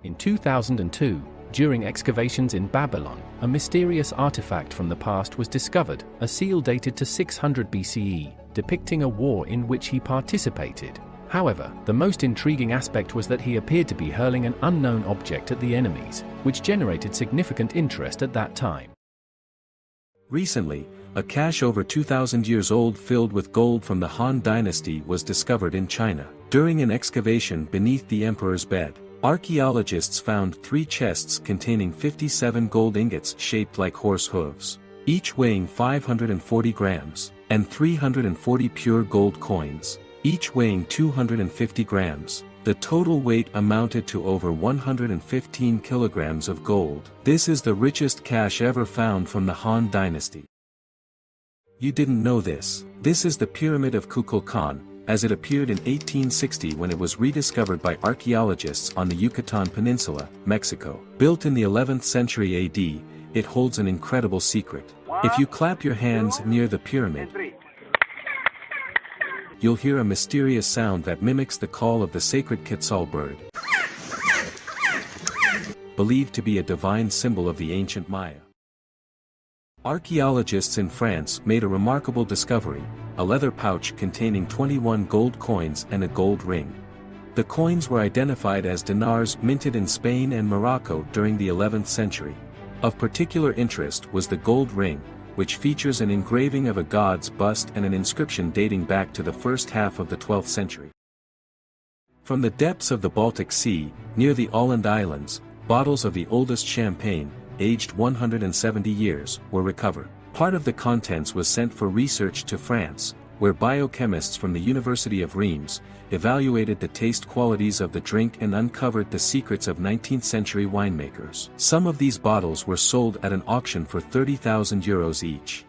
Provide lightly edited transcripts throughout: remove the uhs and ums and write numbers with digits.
In 2002, during excavations in Babylon, a mysterious artifact from the past was discovered, a seal dated to 600 BCE, depicting a war in which he participated. However, the most intriguing aspect was that he appeared to be hurling an unknown object at the enemies, which generated significant interest at that time. Recently, a cache over 2,000 years old filled with gold from the Han Dynasty was discovered in China. During an excavation beneath the emperor's bed, archaeologists found 3 chests containing 57 gold ingots shaped like horse hooves, each weighing 540 grams, and 340 pure gold coins, each weighing 250 grams. The total weight amounted to over 115 kilograms of gold. This is the richest cache ever found from the Han Dynasty. You didn't know this. This is the Pyramid of Kukulkan, as it appeared in 1860 when it was rediscovered by archaeologists on the Yucatan Peninsula, Mexico. Built in the 11th century AD, it holds an incredible secret. If you clap your hands near the pyramid, you'll hear a mysterious sound that mimics the call of the sacred quetzal bird, believed to be a divine symbol of the ancient Maya. Archaeologists in France made a remarkable discovery, a leather pouch containing 21 gold coins and a gold ring. The coins were identified as dinars minted in Spain and Morocco during the 11th century. Of particular interest was the gold ring, which features an engraving of a god's bust and an inscription dating back to the first half of the 12th century. From the depths of the Baltic Sea, near the Åland Islands, bottles of the oldest champagne, aged 170 years, were recovered. Part of the contents was sent for research to France, where biochemists from the University of Reims evaluated the taste qualities of the drink and uncovered the secrets of 19th-century winemakers. Some of these bottles were sold at an auction for €30,000 each.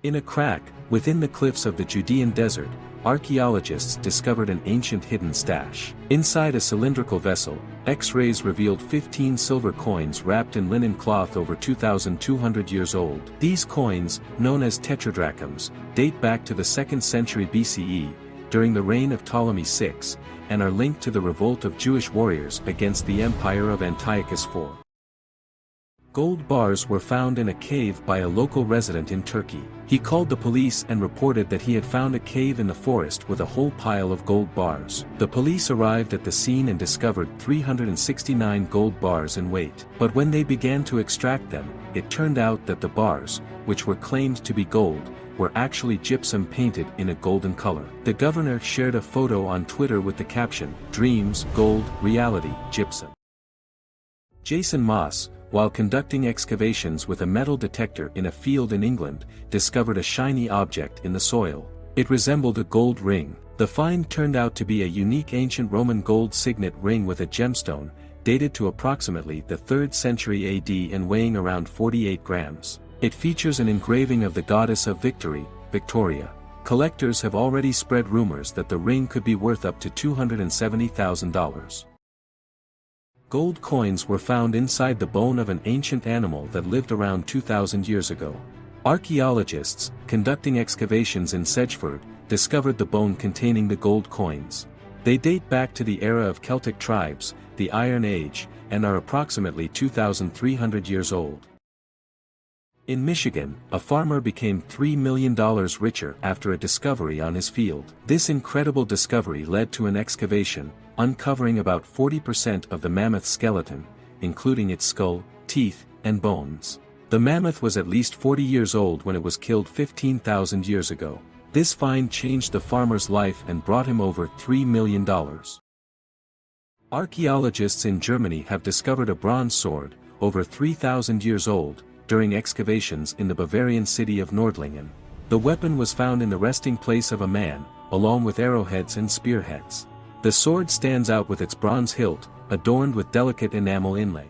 In a crack, within the cliffs of the Judean desert, archaeologists discovered an ancient hidden stash. Inside a cylindrical vessel, X-rays revealed 15 silver coins wrapped in linen cloth over 2,200 years old. These coins, known as tetradrachms, date back to the 2nd century BCE, during the reign of Ptolemy VI, and are linked to the revolt of Jewish warriors against the empire of Antiochus IV. Gold bars were found in a cave by a local resident in Turkey. He called the police and reported that he had found a cave in the forest with a whole pile of gold bars. The police arrived at the scene and discovered 369 gold bars in weight. But when they began to extract them, it turned out that the bars, which were claimed to be gold, were actually gypsum painted in a golden color. The governor shared a photo on Twitter with the caption, "Dreams, gold, reality, gypsum." Jason Moss, while conducting excavations with a metal detector in a field in England, discovered a shiny object in the soil. It resembled a gold ring. The find turned out to be a unique ancient Roman gold signet ring with a gemstone, dated to approximately the 3rd century AD and weighing around 48 grams. It features an engraving of the goddess of victory, Victoria. Collectors have already spread rumors that the ring could be worth up to $270,000. Gold coins were found inside the bone of an ancient animal that lived around 2,000 years ago. Archaeologists, conducting excavations in Sedgeford, discovered the bone containing the gold coins. They date back to the era of Celtic tribes, the Iron Age, and are approximately 2,300 years old. In Michigan, a farmer became $3 million richer after a discovery on his field. This incredible discovery led to an excavation, uncovering about 40% of the mammoth skeleton, including its skull, teeth, and bones. The mammoth was at least 40 years old when it was killed 15,000 years ago. This find changed the farmer's life and brought him over $3 million. Archaeologists in Germany have discovered a bronze sword, over 3,000 years old, during excavations in the Bavarian city of Nordlingen. The weapon was found in the resting place of a man, along with arrowheads and spearheads. The sword stands out with its bronze hilt, adorned with delicate enamel inlay.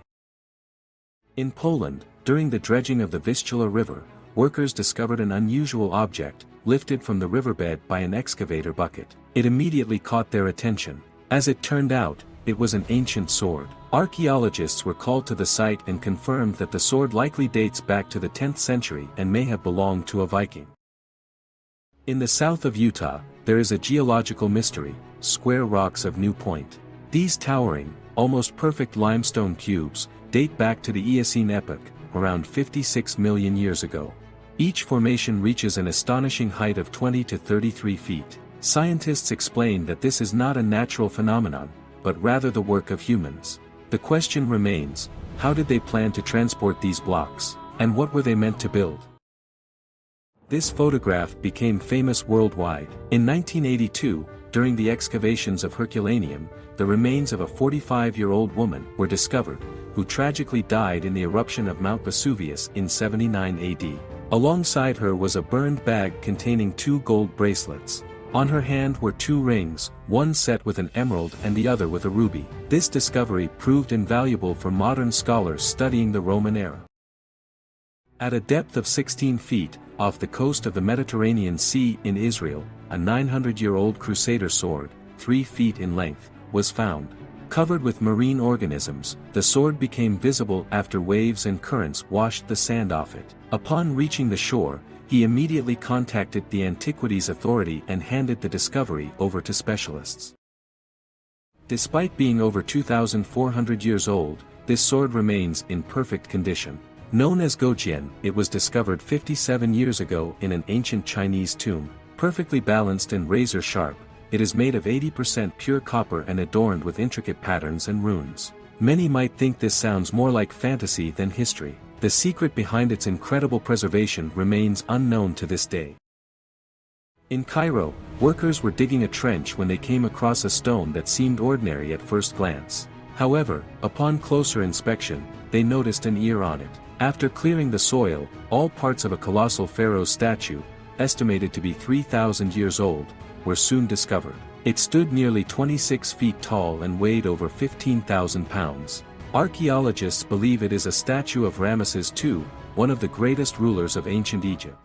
In Poland, during the dredging of the Vistula River, workers discovered an unusual object, lifted from the riverbed by an excavator bucket. It immediately caught their attention. As it turned out, it was an ancient sword. Archaeologists were called to the site and confirmed that the sword likely dates back to the 10th century and may have belonged to a Viking. In the south of Utah, there is a geological mystery, square rocks of New Point. These towering, almost perfect limestone cubes, date back to the Eocene epoch, around 56 million years ago. Each formation reaches an astonishing height of 20 to 33 feet. Scientists explain that this is not a natural phenomenon, but rather the work of humans. The question remains, how did they plan to transport these blocks, and what were they meant to build? This photograph became famous worldwide. In 1982, during the excavations of Herculaneum, the remains of a 45-year-old woman were discovered, who tragically died in the eruption of Mount Vesuvius in 79 AD. Alongside her was a burned bag containing 2 gold bracelets. On her hand were 2 rings, one set with an emerald and the other with a ruby. This discovery proved invaluable for modern scholars studying the Roman era. At a depth of 16 feet, off the coast of the Mediterranean Sea in Israel, a 900-year-old crusader sword, 3 feet in length, was found. Covered with marine organisms, the sword became visible after waves and currents washed the sand off it. Upon reaching the shore, he immediately contacted the Antiquities Authority and handed the discovery over to specialists. Despite being over 2,400 years old, this sword remains in perfect condition. Known as Gojian, it was discovered 57 years ago in an ancient Chinese tomb. Perfectly balanced and razor-sharp, it is made of 80% pure copper and adorned with intricate patterns and runes. Many might think this sounds more like fantasy than history. The secret behind its incredible preservation remains unknown to this day. In Cairo, workers were digging a trench when they came across a stone that seemed ordinary at first glance. However, upon closer inspection, they noticed an ear on it. After clearing the soil, all parts of a colossal pharaoh's statue, estimated to be 3,000 years old, were soon discovered. It stood nearly 26 feet tall and weighed over 15,000 pounds. Archaeologists believe it is a statue of Ramesses II, one of the greatest rulers of ancient Egypt.